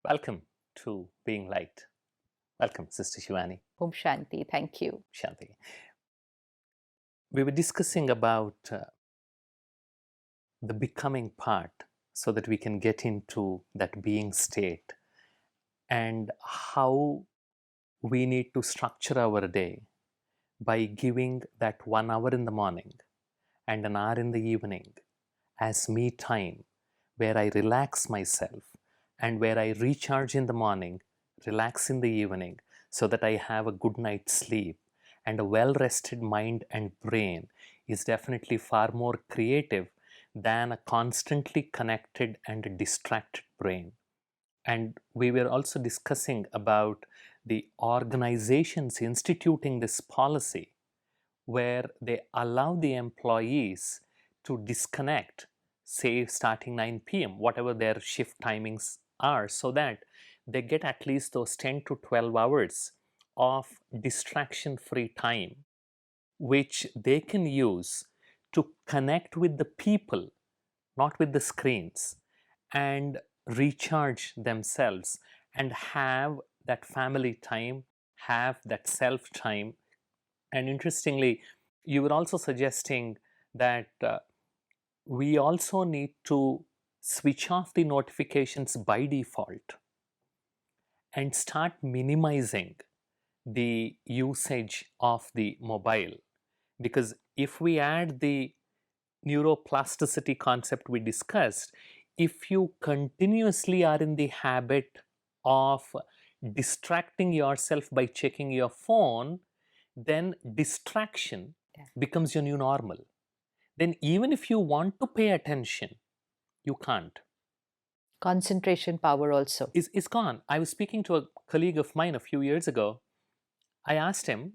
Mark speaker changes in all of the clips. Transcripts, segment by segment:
Speaker 1: Welcome to Being Light. Welcome, Sister Shivani.
Speaker 2: Om Shanti. Thank you.
Speaker 1: Shanti. We were discussing about the becoming part so that we can get into that being state and how we need to structure our day by giving that 1 hour in the morning and an hour in the evening as me time where I relax myself and where I recharge in the morning, relax in the evening so that I have a good night's sleep. And a well rested mind and brain is definitely far more creative than a constantly connected and distracted brain. And we were also discussing about the organizations instituting this policy where they allow the employees to disconnect, say starting 9 p.m., whatever their shift timings are, so that they get at least those 10 to 12 hours of distraction free time, which they can use to connect with the people, not with the screens, and recharge themselves and have that family time, have that self time. And interestingly, you were also suggesting that we also need to switch off the notifications by default and start minimizing the usage of the mobile. Because if we add the neuroplasticity concept we discussed, if you continuously are in the habit of distracting yourself by checking your phone, then distraction becomes your new normal. Then even if you want to pay attention, you can't.
Speaker 2: Concentration power also.
Speaker 1: Is gone. I was speaking to a colleague of mine a few years ago. I asked him,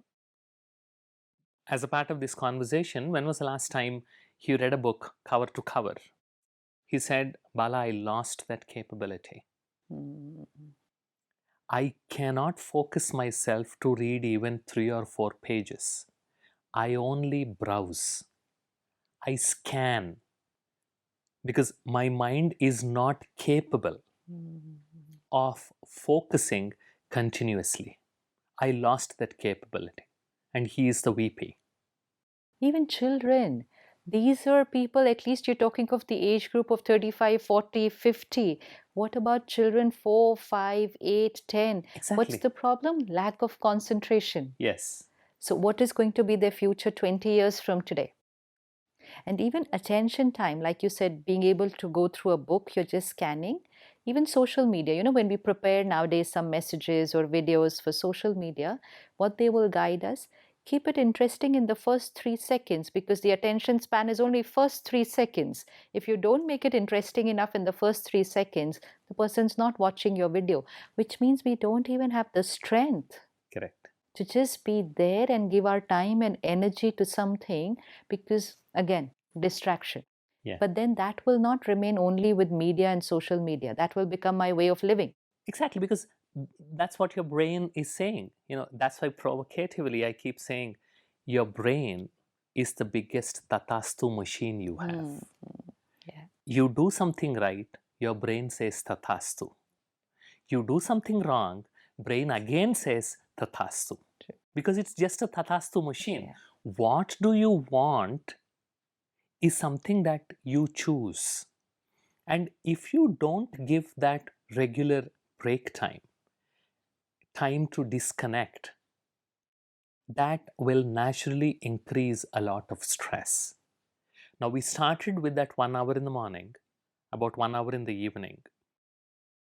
Speaker 1: as a part of this conversation, when was the last time he read a book cover to cover? He said, Bala, I lost that capability. I cannot focus myself to read even 3 or 4 pages. I only browse. I scan because my mind is not capable of focusing continuously. I lost that capability, and he is the VP.
Speaker 2: Even children. These are people, at least you're talking of the age group of 35, 40, 50. What about children 4, 5, 8, 10?
Speaker 1: Exactly.
Speaker 2: What's the problem? Lack of concentration.
Speaker 1: Yes.
Speaker 2: So what is going to be their future 20 years from today? And even attention time, like you said, being able to go through a book, you're just scanning. Even social media, when we prepare nowadays some messages or videos for social media, what they will guide us, keep it interesting in the first 3 seconds, because the attention span is only first 3 seconds. If you don't make it interesting enough in the first 3 seconds, the person's not watching your video, which means we don't even have the strength.
Speaker 1: Correct.
Speaker 2: To just be there and give our time and energy to something, because again, distraction.
Speaker 1: Yeah.
Speaker 2: But then that will not remain only with media and social media. That will become my way of living.
Speaker 1: Exactly, because that's what your brain is saying. That's why provocatively I keep saying your brain is the biggest tatastu machine you have.
Speaker 2: Yeah.
Speaker 1: You do something right, your brain says tatastu. You do something wrong, brain again says tatastu.
Speaker 2: True.
Speaker 1: Because it's just a tatastu machine.
Speaker 2: Yeah.
Speaker 1: What do you want is something that you choose. And if you don't give that regular break time to disconnect, that will naturally increase a lot of stress. Now, we started with that 1 hour in the morning, about 1 hour in the evening.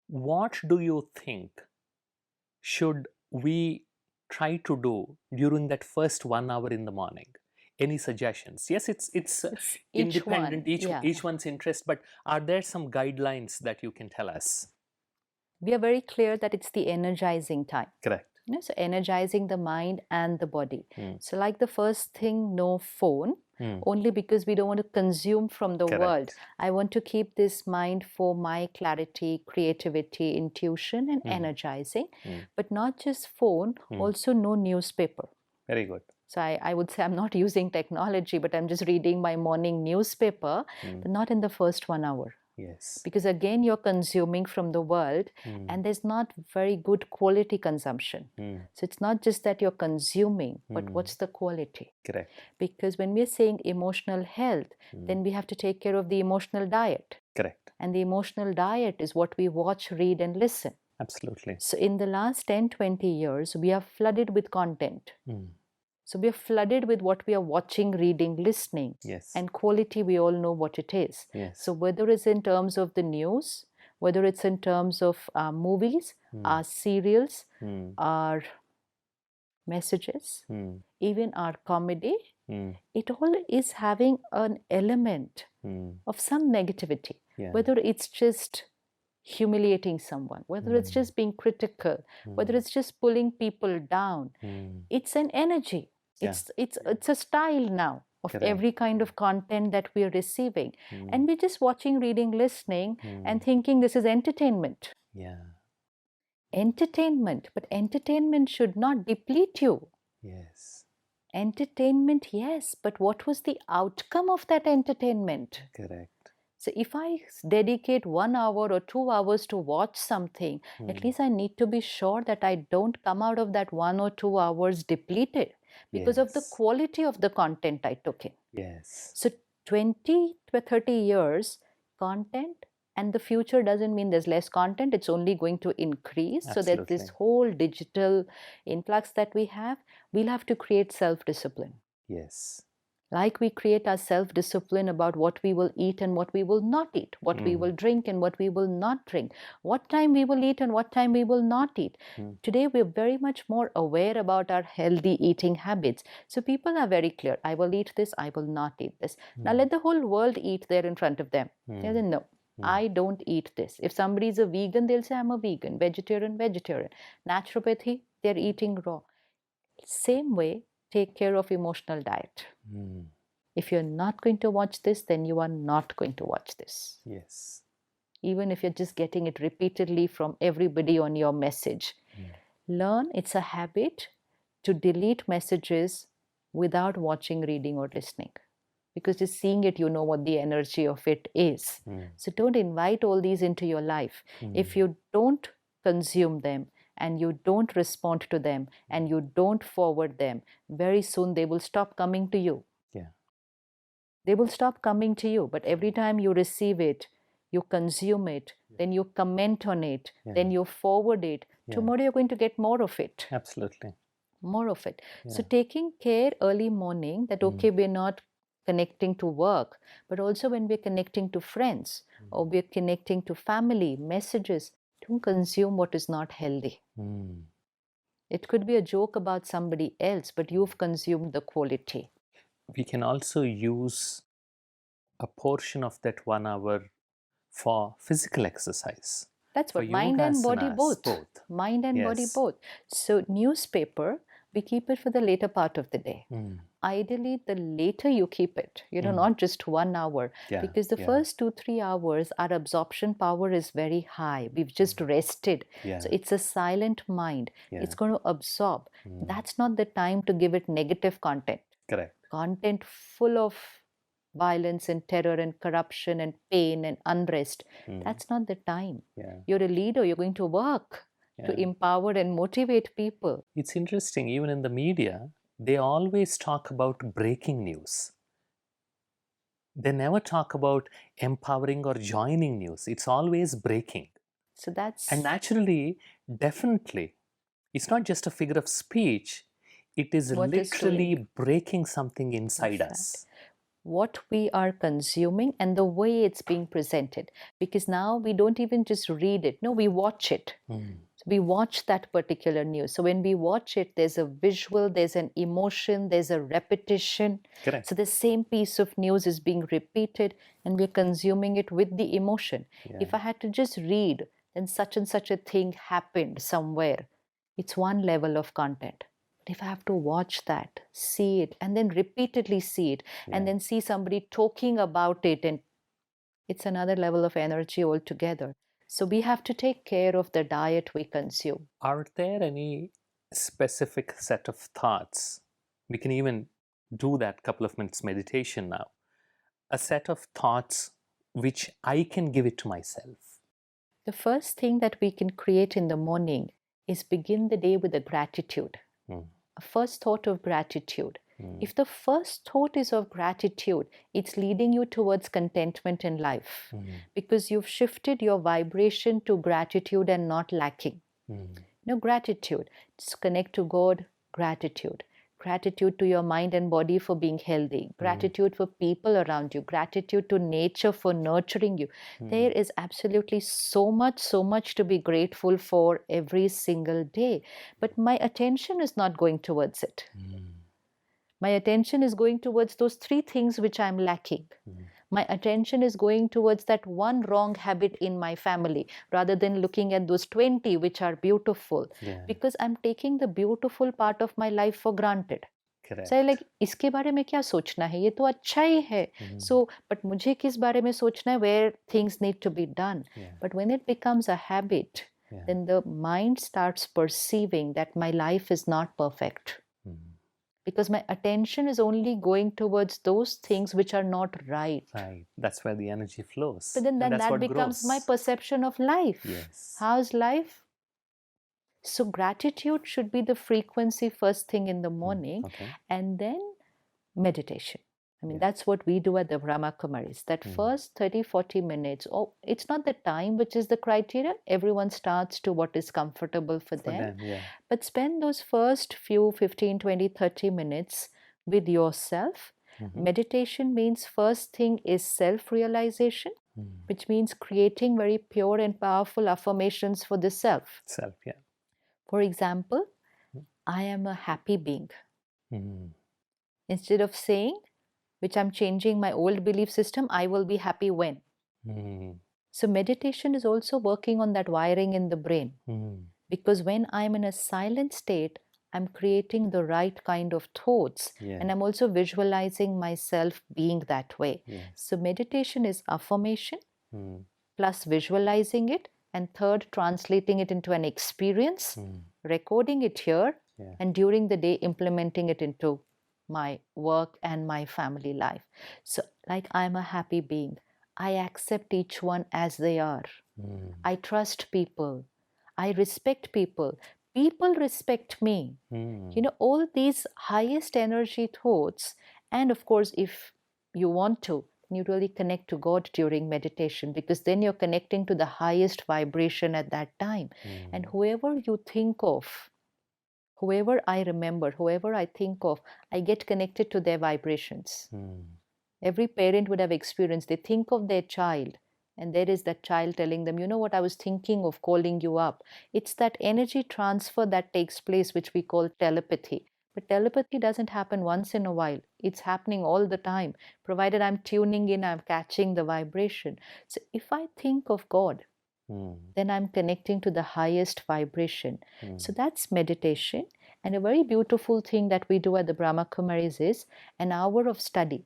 Speaker 1: What do you think should we try to do during that first 1 hour in the morning? Any suggestions? Yes, it's independent, each one's interest, but are there some guidelines that you can tell us?
Speaker 2: We are very clear that it's the energizing time.
Speaker 1: Correct.
Speaker 2: So energizing the mind and the body. So like the first thing, no phone, only because we don't want to consume from the world. I want to keep this mind for my clarity, creativity, intuition, and energizing. But not just phone, also no newspaper.
Speaker 1: Very good.
Speaker 2: So I would say I'm not using technology, but I'm just reading my morning newspaper, but not in the first 1 hour.
Speaker 1: Yes.
Speaker 2: Because again, you're consuming from the world, and there's not very good quality consumption. So it's not just that you're consuming, but what's the quality?
Speaker 1: Correct.
Speaker 2: Because when we're saying emotional health, then we have to take care of the emotional diet.
Speaker 1: Correct.
Speaker 2: And the emotional diet is what we watch, read, and listen.
Speaker 1: Absolutely.
Speaker 2: So in the last 10, 20 years, we are flooded with content. So we are flooded with what we are watching, reading, listening.
Speaker 1: Yes.
Speaker 2: And quality, we all know what it is.
Speaker 1: Yes.
Speaker 2: So whether it's in terms of the news, whether it's in terms of movies, our serials, our messages, even our comedy, it all is having an element of some negativity.
Speaker 1: Yeah.
Speaker 2: Whether it's just humiliating someone, whether it's just being critical, whether it's just pulling people down, it's an energy. It's a style now of
Speaker 1: Correct.
Speaker 2: every kind of content that we are receiving, and we're just watching, reading, listening, and thinking this is entertainment.
Speaker 1: Yeah.
Speaker 2: Entertainment, but entertainment should not deplete you.
Speaker 1: Yes.
Speaker 2: Entertainment, yes, but what was the outcome of that entertainment?
Speaker 1: Correct.
Speaker 2: So if I dedicate 1 hour or 2 hours to watch something, at least I need to be sure that I don't come out of that 1 or 2 hours depleted because of the
Speaker 1: Yes.
Speaker 2: quality of the content I took in.
Speaker 1: Yes.
Speaker 2: So 20 to 30 years, content, and the future doesn't mean there's less content, it's only going to increase. So that this
Speaker 1: Absolutely.
Speaker 2: whole digital influx that we have, we'll have to create self-discipline.
Speaker 1: Yes.
Speaker 2: Like we create our self-discipline about what we will eat and what we will not eat, what we will drink and what we will not drink, what time we will eat and what time we will not eat. Today, we're very much more aware about our healthy eating habits. So people are very clear. I will eat this, I will not eat this. Now let the whole world eat there in front of them. They say, no, I don't eat this. If somebody is a vegan, they'll say, I'm a vegan, vegetarian. Naturopathy, they're eating raw. Same way, take care of emotional diet. If you're not going to watch this, then you are not going to watch this.
Speaker 1: Yes.
Speaker 2: Even if you're just getting it repeatedly from everybody on your message. Learn, it's a habit to delete messages without watching, reading, or listening. Because just seeing it, you know what the energy of it is. So don't invite all these into your life. If you don't consume them, and you don't respond to them, and you don't forward them, very soon they will stop coming to you.
Speaker 1: Yeah.
Speaker 2: They will stop coming to you. But every time you receive it, you consume it, then you comment on it, then you forward it. Tomorrow you're going to get more of it.
Speaker 1: Absolutely.
Speaker 2: More of it. So taking care early morning that, okay, we're not connecting to work, but also when we're connecting to friends or we're connecting to family, messages, don't consume what is not healthy. It could be a joke about somebody else, but you've consumed the quality.
Speaker 1: We can also use a portion of that 1 hour for physical exercise.
Speaker 2: That's
Speaker 1: For
Speaker 2: what mind and body
Speaker 1: yogasanas,
Speaker 2: both. Mind and body
Speaker 1: Yes.
Speaker 2: both. So newspaper, we keep it for the later part of the day. Ideally, the later you keep it, not just 1 hour,
Speaker 1: Yeah,
Speaker 2: because the first 2-3 hours, our absorption power is very high. We've just rested.
Speaker 1: Yeah.
Speaker 2: So it's a silent mind.
Speaker 1: Yeah.
Speaker 2: It's going to absorb. That's not the time to give it negative content.
Speaker 1: Correct.
Speaker 2: Content full of violence and terror and corruption and pain and unrest. That's not the time.
Speaker 1: Yeah.
Speaker 2: You're a leader, you're going to work to empower and motivate people.
Speaker 1: It's interesting, even in the media, they always talk about breaking news. They never talk about empowering or joining news. It's always breaking.
Speaker 2: So that's...
Speaker 1: And naturally, definitely, it's not just a figure of speech, it is
Speaker 2: What is
Speaker 1: literally
Speaker 2: doing?
Speaker 1: breaking something inside
Speaker 2: Exactly.
Speaker 1: us.
Speaker 2: What we are consuming and the way it's being presented. Because now we don't even just read it. No, we watch it. So we watch that particular news. So when we watch it, there's a visual, there's an emotion, there's a repetition.
Speaker 1: Correct.
Speaker 2: So the same piece of news is being repeated and we're consuming it with the emotion. If I had to just read, then such and such a thing happened somewhere, it's one level of content. But if I have to watch that, see it, and then repeatedly see it, and then see somebody talking about it, and it's another level of energy altogether. So we have to take care of the diet we consume.
Speaker 1: Are there any specific set of thoughts? We can even do that couple of minutes meditation now. A set of thoughts which I can give it to myself.
Speaker 2: The first thing that we can create in the morning is begin the day with a gratitude, a first thought of gratitude. If the first thought is of gratitude, it's leading you towards contentment in life because you've shifted your vibration to gratitude and not lacking. Gratitude. Just connect to God, gratitude. Gratitude to your mind and body for being healthy. Gratitude for people around you. Gratitude to nature for nurturing you. There is absolutely so much to be grateful for every single day. But my attention is not going towards it. My attention is going towards those three things which I'm lacking. My attention is going towards that one wrong habit in my family rather than looking at those 20 which are beautiful.
Speaker 1: Yeah.
Speaker 2: Because I'm taking the beautiful part of my life for granted.
Speaker 1: Correct.
Speaker 2: So like इसके बारे में क्या सोचना है, ये तो अच्छा ही है. So but मुझे किस बारे में सोचना है, where things need to be done. But when it becomes a habit, then the mind starts perceiving that my life is not perfect. Because my attention is only going towards those things which are not right.
Speaker 1: Right. That's where the energy flows.
Speaker 2: But then that becomes my perception of life.
Speaker 1: Yes.
Speaker 2: How's life? So gratitude should be the frequency first thing in the morning, and then meditation. I mean, that's what we do at the Brahma Kumaris. That first 30, 40 minutes, it's not the time which is the criteria. Everyone starts to what is comfortable for them. But spend those first few 15, 20, 30 minutes with yourself. Meditation means first thing is self-realization, which means creating very pure and powerful affirmations for the self.
Speaker 1: Self, yeah.
Speaker 2: For example, I am a happy being. Instead of saying, which I'm changing my old belief system, I will be happy when. So meditation is also working on that wiring in the brain. Because when I'm in a silent state, I'm creating the right kind of thoughts. And I'm also visualizing myself being that way. So meditation is affirmation plus visualizing it. And third, translating it into an experience, recording it here, and during the day implementing it into my work and my family life. So like I'm a happy being. I accept each one as they are. I trust people. I respect people. People respect me. All these highest energy thoughts. And of course, if you want to, you really connect to God during meditation, because then you're connecting to the highest vibration at that time. And whoever you think of, whoever I remember, whoever I think of, I get connected to their vibrations. Every parent would have experienced, they think of their child, and there is that child telling them, you know what, I was thinking of calling you up. It's that energy transfer that takes place, which we call telepathy. But telepathy doesn't happen once in a while. It's happening all the time. Provided I'm tuning in, I'm catching the vibration. So if I think of God, then I'm connecting to the highest vibration. So that's meditation. And a very beautiful thing that we do at the Brahma Kumaris is an hour of study,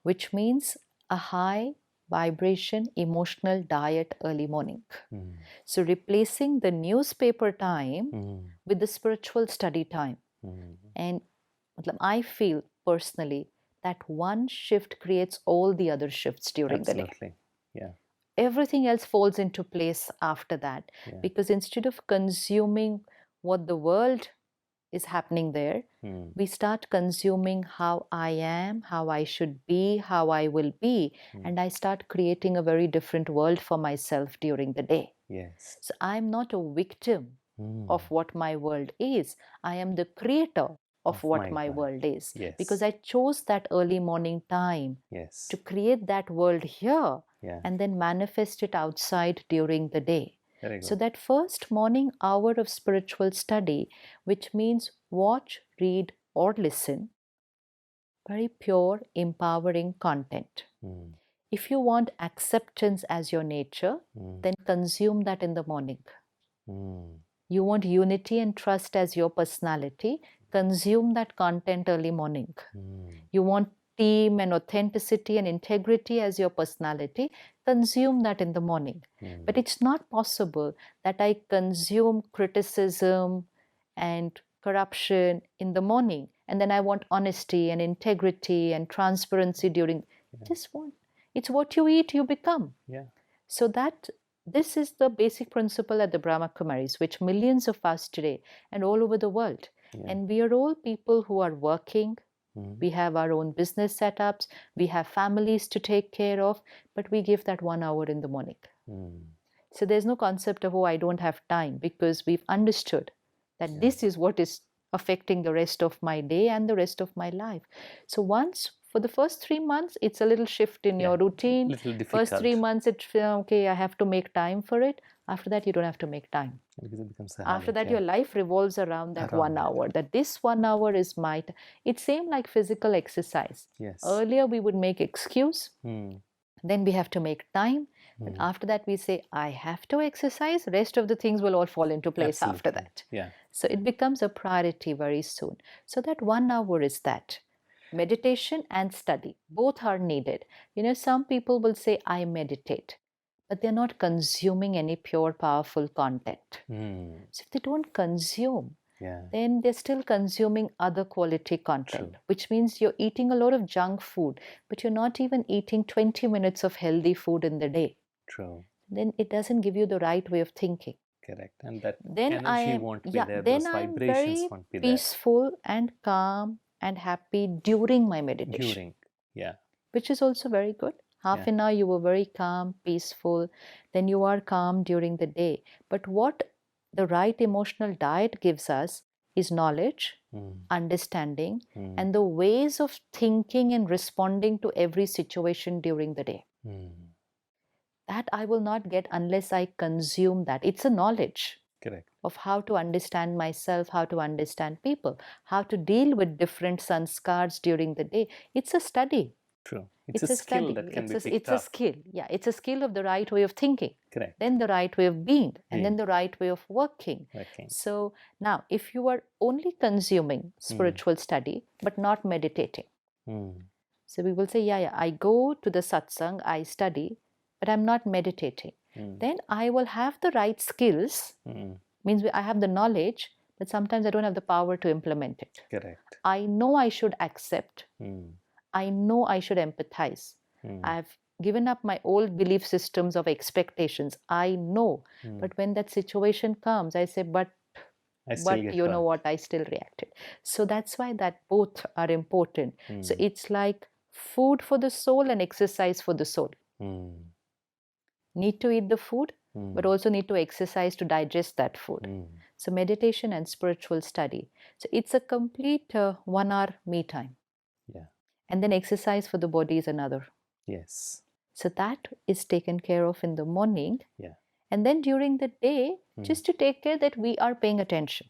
Speaker 2: which means a high vibration emotional diet early morning. So replacing the newspaper time with the spiritual study time. And I feel personally that one shift creates all the other shifts during the day.
Speaker 1: Absolutely. Yeah.
Speaker 2: Everything else falls into place after that. Because instead of consuming what the world is happening there, we start consuming how I am, how I should be, how I will be, and I start creating a very different world for myself during the day.
Speaker 1: Yes.
Speaker 2: So I'm not a victim of what my world is. I am the creator of what my world is. Because I chose that early morning time to create that world here and then manifest it outside during the day. So that first morning hour of spiritual study, which means watch, read, or listen, very pure, empowering content. If you want acceptance as your nature, then consume that in the morning. You want unity and trust as your personality, consume that content early morning. You want team and authenticity and integrity as your personality, consume that in the morning. But it's not possible that I consume criticism and corruption in the morning and then I want honesty and integrity and transparency during. Just want. It's what you eat, you become.
Speaker 1: Yeah.
Speaker 2: So that this is the basic principle at the Brahma Kumaris, which millions of us today and all over the world.
Speaker 1: Yeah.
Speaker 2: And we are all people who are working.
Speaker 1: Mm.
Speaker 2: We have our own business setups. We have families to take care of, but we give that 1 hour in the morning.
Speaker 1: Mm.
Speaker 2: So there's no concept of, oh, I don't have time, because we've understood that
Speaker 1: Yeah.
Speaker 2: this is what is affecting the rest of my day and the rest of my life. So once, for the first 3 months, it's a little shift in
Speaker 1: Yeah.
Speaker 2: your routine.
Speaker 1: Little
Speaker 2: First
Speaker 1: difficult.
Speaker 2: 3 months, it's okay, I have to make time for it. After that, you don't have to make time.
Speaker 1: Because it becomes a
Speaker 2: After
Speaker 1: habit.
Speaker 2: that,
Speaker 1: Yeah.
Speaker 2: your life revolves around that
Speaker 1: Around
Speaker 2: 1 hour, that this 1 hour is it's same like physical exercise.
Speaker 1: Yes.
Speaker 2: Earlier, we would make excuse.
Speaker 1: Mm.
Speaker 2: Then we have to make time. But
Speaker 1: Mm.
Speaker 2: after that, we say, I have to exercise. Rest of the things will all fall into place after
Speaker 1: Absolutely.
Speaker 2: that.
Speaker 1: Yeah.
Speaker 2: So it becomes a priority very soon. So that 1 hour is that. Meditation and study, both are needed. Some people will say, I meditate, but they're not consuming any pure, powerful content.
Speaker 1: Mm.
Speaker 2: So if they don't consume,
Speaker 1: Yeah.
Speaker 2: then they're still consuming other quality content,
Speaker 1: True.
Speaker 2: which means you're eating a lot of junk food, but you're not even eating 20 minutes of healthy food in the day.
Speaker 1: True.
Speaker 2: Then it doesn't give you the right way of thinking.
Speaker 1: Correct. And that
Speaker 2: Then
Speaker 1: energy won't be there.
Speaker 2: then
Speaker 1: Those
Speaker 2: I'm
Speaker 1: vibrations
Speaker 2: very
Speaker 1: won't be there
Speaker 2: peaceful and calm and happy during my meditation,
Speaker 1: during. Yeah.
Speaker 2: which is also very good. Half
Speaker 1: Yeah.
Speaker 2: an hour you were very calm, peaceful, then you are calm during the day. But what the right emotional diet gives us is knowledge,
Speaker 1: Mm.
Speaker 2: understanding,
Speaker 1: Mm.
Speaker 2: and the ways of thinking and responding to every situation during the day.
Speaker 1: Mm.
Speaker 2: That I will not get unless I consume that. It's a knowledge
Speaker 1: Correct.
Speaker 2: of how to understand myself, how to understand people, how to deal with different sanskars during the day. It's a study.
Speaker 1: True.
Speaker 2: It's
Speaker 1: a
Speaker 2: a
Speaker 1: skill
Speaker 2: study.
Speaker 1: that can
Speaker 2: It's
Speaker 1: be
Speaker 2: a,
Speaker 1: picked
Speaker 2: it's a
Speaker 1: up.
Speaker 2: skill. Yeah, it's a skill of the right way of thinking.
Speaker 1: Correct.
Speaker 2: Then the right way of being, and then
Speaker 1: Being.
Speaker 2: the right way of working.
Speaker 1: Working.
Speaker 2: So now, if you are only consuming spiritual study but not meditating,
Speaker 1: Mm.
Speaker 2: so we will say, yeah, I go to the satsang, I study, but I'm not meditating.
Speaker 1: Mm.
Speaker 2: Then I will have the right skills,
Speaker 1: Mm.
Speaker 2: means I have the knowledge, but sometimes I don't have the power to implement it.
Speaker 1: Correct.
Speaker 2: I know I should accept.
Speaker 1: Mm.
Speaker 2: I know I should empathize.
Speaker 1: Mm.
Speaker 2: I've given up my old belief systems of expectations. I know.
Speaker 1: Mm.
Speaker 2: But when that situation comes, I say, but you know what, I still reacted. So that's why that both are important. So it's like food for the soul and exercise for the soul. Need to eat the food, but also need to exercise to digest that food. So meditation and spiritual study. So it's a complete 1 hour me time.
Speaker 1: Yeah.
Speaker 2: And then exercise for the body is another.
Speaker 1: Yes.
Speaker 2: So that is taken care of in the morning.
Speaker 1: Yeah.
Speaker 2: And then during the day, just to take care that we are paying attention,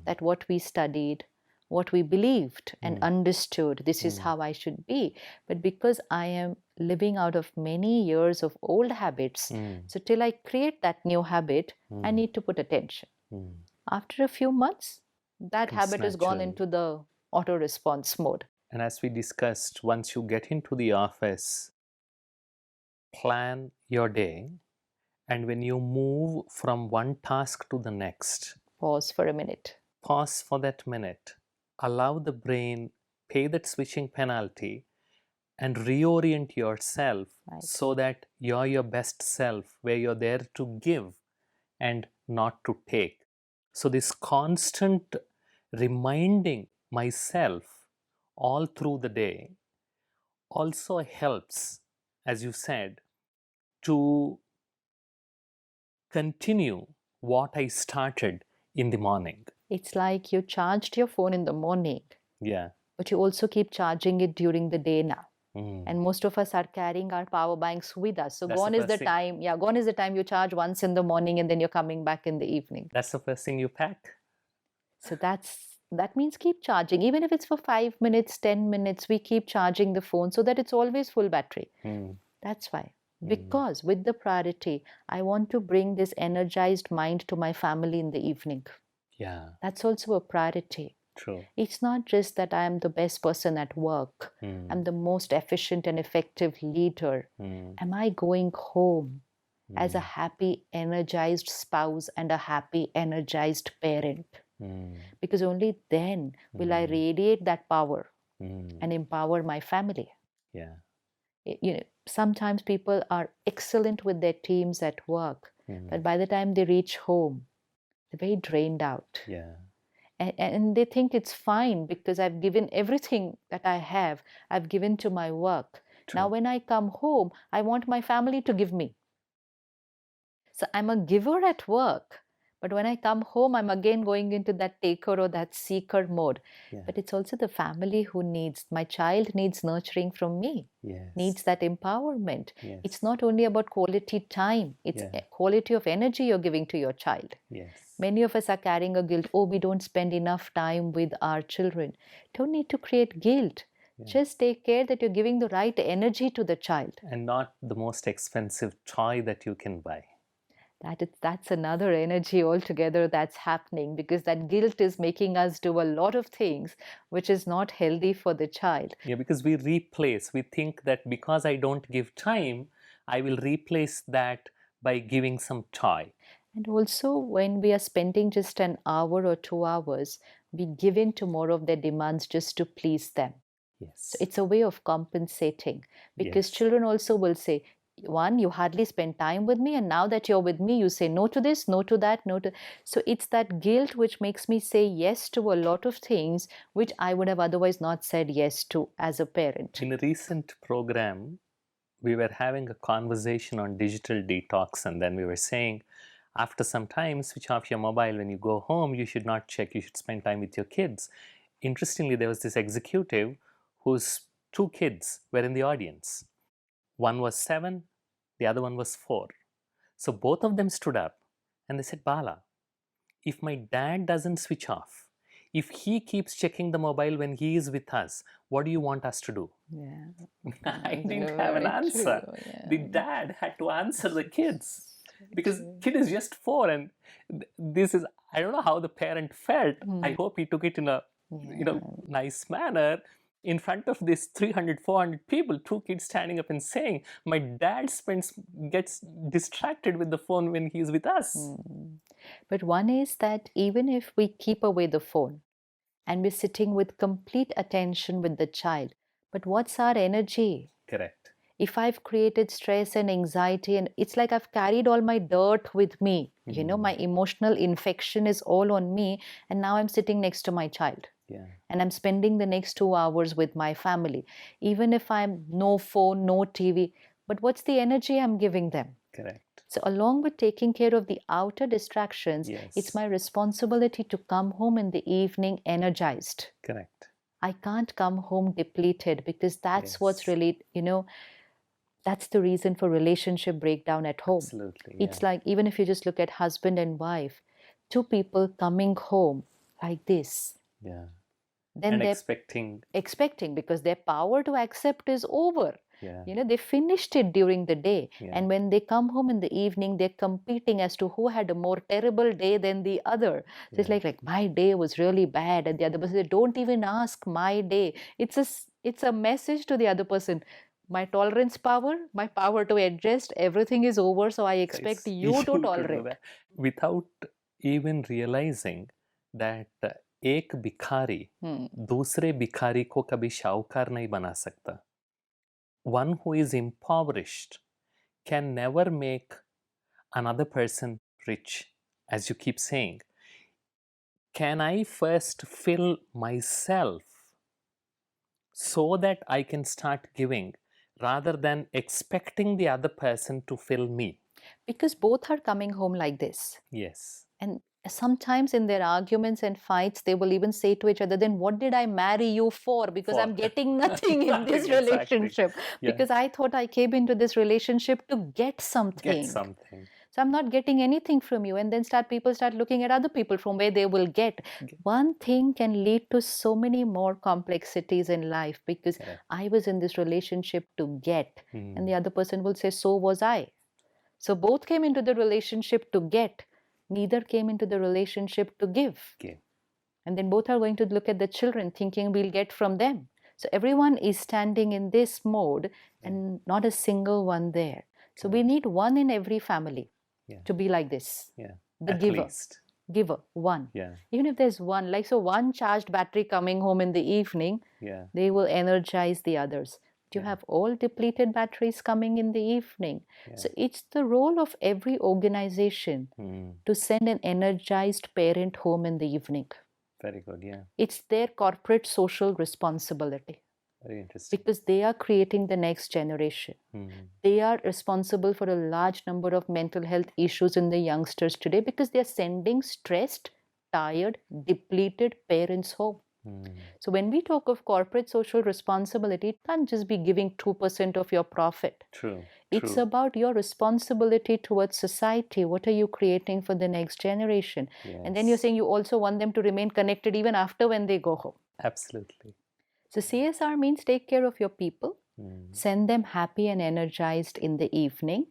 Speaker 2: that what we studied, what we believed and understood, this is how I should be. But because I am living out of many years of old habits, so till I create that new habit, I need to put attention. After a few months, that habit has gone into the auto response mode.
Speaker 1: And as we discussed, once you get into the office, plan your day. And when you move from one task to the next,
Speaker 2: pause for a minute.
Speaker 1: Pause for that minute. Allow the brain pay that switching penalty and reorient yourself so that you're your best self, where you're there to give and not to take. So this constant reminding myself all through the day also helps, as you said, to continue what I started in the morning.
Speaker 2: It's like you charged your phone in the morning.
Speaker 1: Yeah.
Speaker 2: But you also keep charging it during the day now. And most of us are carrying our power banks with us. So gone is the time. Yeah, gone is the time you charge once in the morning and then you're coming back in the evening.
Speaker 1: That's the first thing you pack.
Speaker 2: So that means keep charging. Even if it's for 5 minutes, 10 minutes, we keep charging the phone so that it's always full battery. That's why. Because with the priority, I want to bring this energized mind to my family in the evening.
Speaker 1: Yeah.
Speaker 2: That's also a priority.
Speaker 1: True.
Speaker 2: It's not just that I am the best person at work. I'm the most efficient and effective leader. Am I going home as a happy, energized spouse and a happy, energized parent? Because only then will I radiate that power and empower my family.
Speaker 1: Yeah.
Speaker 2: Sometimes people are excellent with their teams at work, but
Speaker 1: Mm.
Speaker 2: by the time they reach home, they're very drained out.
Speaker 1: Yeah.
Speaker 2: And they think it's fine because I've given everything that I have, I've given to my work. Now,
Speaker 1: True.
Speaker 2: when I come home, I want my family to give me. So I'm a giver at work. But when I come home, I'm again going into that taker or that seeker mode.
Speaker 1: Yeah.
Speaker 2: But it's also the family who needs, my child needs nurturing from me, needs
Speaker 1: Yes.
Speaker 2: that empowerment. It's
Speaker 1: Yes.
Speaker 2: not only about quality time, it's
Speaker 1: Yeah.
Speaker 2: quality of energy you're giving to your child.
Speaker 1: Yes.
Speaker 2: Many of us are carrying a guilt. Oh, we don't spend enough time with our children. Don't need to create guilt.
Speaker 1: Yeah.
Speaker 2: Just take care that you're giving the right energy to the child.
Speaker 1: And not the most expensive toy that you can buy.
Speaker 2: That's another energy altogether that's happening, because that guilt is making us do a lot of things which is not healthy for the child.
Speaker 1: Yeah, because we replace, we think that because I don't give time, I will replace that by giving some toy.
Speaker 2: And also, when we are spending just an hour or 2 hours, we give in to more of their demands just to please them. So
Speaker 1: Yes.
Speaker 2: it's a way of compensating, because
Speaker 1: Yes.
Speaker 2: children also will say, one, you hardly spend time with me, and now that you're with me, you say no to this, no to that, no to. So it's that guilt which makes me say yes to a lot of things which I would have otherwise not said yes to as a parent.
Speaker 1: In a recent program, we were having a conversation on digital detox, and then we were saying, after some time, switch off your mobile when you go home. You should not check, you should spend time with your kids. Interestingly, there was this executive whose two kids were in the audience. One was 7, the other one was 4. So both of them stood up and they said, Bala, if my dad doesn't switch off, if he keeps checking the mobile when he is with us, what do you want us to do?
Speaker 2: Yeah.
Speaker 1: I
Speaker 2: That's
Speaker 1: didn't have an
Speaker 2: very
Speaker 1: answer.
Speaker 2: true. Yeah.
Speaker 1: The dad had to answer the kids because kid is just 4, and this is, I don't know how the parent felt. I hope he took it in a nice manner. In front of this 300 400 people, two kids standing up and saying, my dad gets distracted with the phone when he's with us.
Speaker 2: But one is that even if we keep away the phone and we're sitting with complete attention with the child, but what's our energy?
Speaker 1: Correct.
Speaker 2: If I've created stress and anxiety, and it's like I've carried all my dirt with me, my emotional infection is all on me, and now I'm sitting next to my child.
Speaker 1: Yeah.
Speaker 2: And I'm spending the next 2 hours with my family. Even if I'm no phone, no TV, but what's the energy I'm giving them?
Speaker 1: Correct.
Speaker 2: So, along with taking care of the outer distractions,
Speaker 1: Yes.
Speaker 2: it's my responsibility to come home in the evening energized.
Speaker 1: Correct.
Speaker 2: I can't come home depleted, because that's what's
Speaker 1: Yes.
Speaker 2: really, that's the reason for relationship breakdown at home.
Speaker 1: Absolutely.
Speaker 2: It's
Speaker 1: Yeah.
Speaker 2: like, even if you just look at husband and wife, two people coming home like this,
Speaker 1: Yeah.
Speaker 2: then
Speaker 1: And
Speaker 2: they're
Speaker 1: expecting.
Speaker 2: because their power to accept is over.
Speaker 1: Yeah.
Speaker 2: They finished it during the day.
Speaker 1: Yeah.
Speaker 2: And when they come home in the evening, they're competing as to who had a more terrible day than the other. So it's
Speaker 1: Yeah.
Speaker 2: like my day was really bad, and the other person said, don't even ask my day. It's a message to the other person. My tolerance power, my power to adjust, everything is over, so I expect you to
Speaker 1: do
Speaker 2: tolerate.
Speaker 1: that without even realizing that एक भिखारी दूसरे भिखारी को कभी शाहूकार नहीं बना सकता. One who is impoverished can never make another person rich. As you keep saying, can I first fill myself so that I can start giving rather than expecting the other person to fill me?
Speaker 2: Because both are coming home like this.
Speaker 1: Yes.
Speaker 2: And sometimes in their arguments and fights, they will even say to each other, then what did I marry you for? Because I'm getting nothing in this
Speaker 1: Nothing, exactly.
Speaker 2: relationship.
Speaker 1: Yeah.
Speaker 2: Because I thought I came into this relationship to get something. So I'm not getting anything from you. And then people start looking at other people from where they will get. One thing can lead to so many more complexities in life, because I was in this relationship to get. And the other person will say, so was I. So both came into the relationship to get. Neither came into the relationship to give. And then both are going to look at the children thinking we'll get from them. So everyone is standing in this mode and not a single one there. So we need one in every family to be like this. The giver. Giver, one. Even if there's one, like so one charged battery coming home in the evening, they will energize the others. You
Speaker 1: Yeah.
Speaker 2: have all depleted batteries coming in the evening.
Speaker 1: Yeah.
Speaker 2: So it's the role of every organization to send an energized parent home in the evening.
Speaker 1: Very good. Yeah.
Speaker 2: It's their corporate social responsibility
Speaker 1: Very interesting.
Speaker 2: because they are creating the next generation. They are responsible for a large number of mental health issues in the youngsters today because they are sending stressed, tired, depleted parents home. So when we talk of corporate social responsibility, it can't just be giving 2% of your profit.
Speaker 1: True.
Speaker 2: It's
Speaker 1: True.
Speaker 2: about your responsibility towards society. What are you creating for the next generation? And then you're
Speaker 1: Yes.
Speaker 2: saying you also want them to remain connected even after when they go home.
Speaker 1: Absolutely.
Speaker 2: So CSR means take care of your people, send them happy and energized in the evening.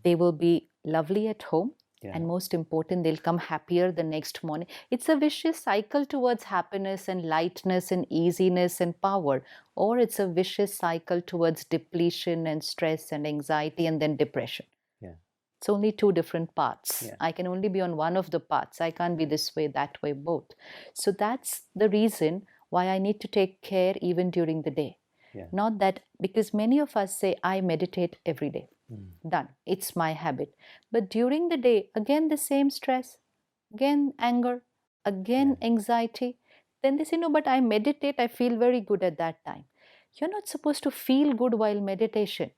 Speaker 2: They will be lovely at home.
Speaker 1: Yeah.
Speaker 2: And most important, they'll come happier the next morning. It's a vicious cycle towards happiness and lightness and easiness and power. Or it's a vicious cycle towards depletion and stress and anxiety and then depression.
Speaker 1: Yeah.
Speaker 2: It's only two different paths.
Speaker 1: Yeah.
Speaker 2: I can only be on one of the paths. I can't be this way, that way, both. So that's the reason why I need to take care even during the day.
Speaker 1: Yeah.
Speaker 2: Not that, because many of us say, I meditate every day. Done. It's my habit. But during the day, again, the same stress, again, anger, again, anxiety. Then they say, no, but I meditate. I feel very good at that time. You're not supposed to feel good while meditation.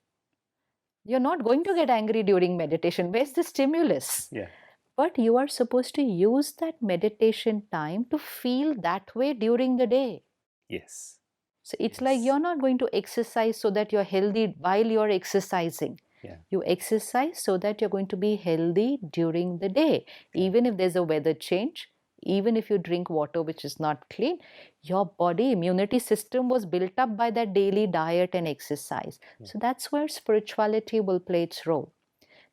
Speaker 2: You're not going to get angry during meditation. Where's the stimulus?
Speaker 1: Yeah.
Speaker 2: But you are supposed to use that meditation time to feel that way during the day.
Speaker 1: Yes.
Speaker 2: So it's like you're not going to exercise so that you're healthy while you're exercising.
Speaker 1: Yeah.
Speaker 2: You exercise so that you're going to be healthy during the day. Even if there's a weather change, even if you drink water which is not clean, your body immunity system was built up by that daily diet and exercise. So that's where spirituality will play its role.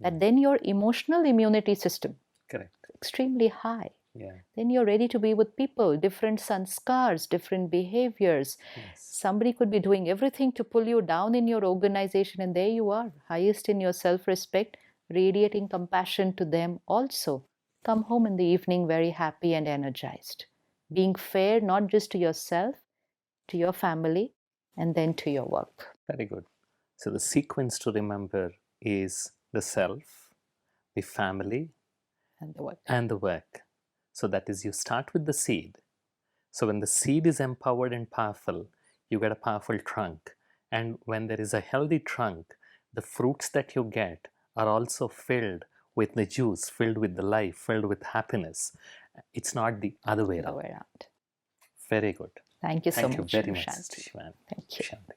Speaker 2: That then your emotional immunity system,
Speaker 1: Correct.
Speaker 2: extremely high.
Speaker 1: Yeah.
Speaker 2: Then you're ready to be with people, different sanskars, different behaviors.
Speaker 1: Yes.
Speaker 2: Somebody could be doing everything to pull you down in your organization, and there you are, highest in your self-respect, radiating compassion to them also. Come home in the evening very happy and energized. Being fair not just to yourself, to your family, and then to your work.
Speaker 1: Very good. So the sequence to remember is the self, the family,
Speaker 2: And the work.
Speaker 1: and the work. So that is, you start with the seed. So when the seed is empowered and powerful, you get a powerful trunk. And when there is a healthy trunk, the fruits that you get are also filled with the juice, filled with the life, filled with happiness. It's not the other way
Speaker 2: The
Speaker 1: around.
Speaker 2: way around.
Speaker 1: Very good.
Speaker 2: Thank you so
Speaker 1: Thank you
Speaker 2: much,
Speaker 1: very much,
Speaker 2: Shanti.
Speaker 1: Shivan.
Speaker 2: Thank you.
Speaker 1: Shanti.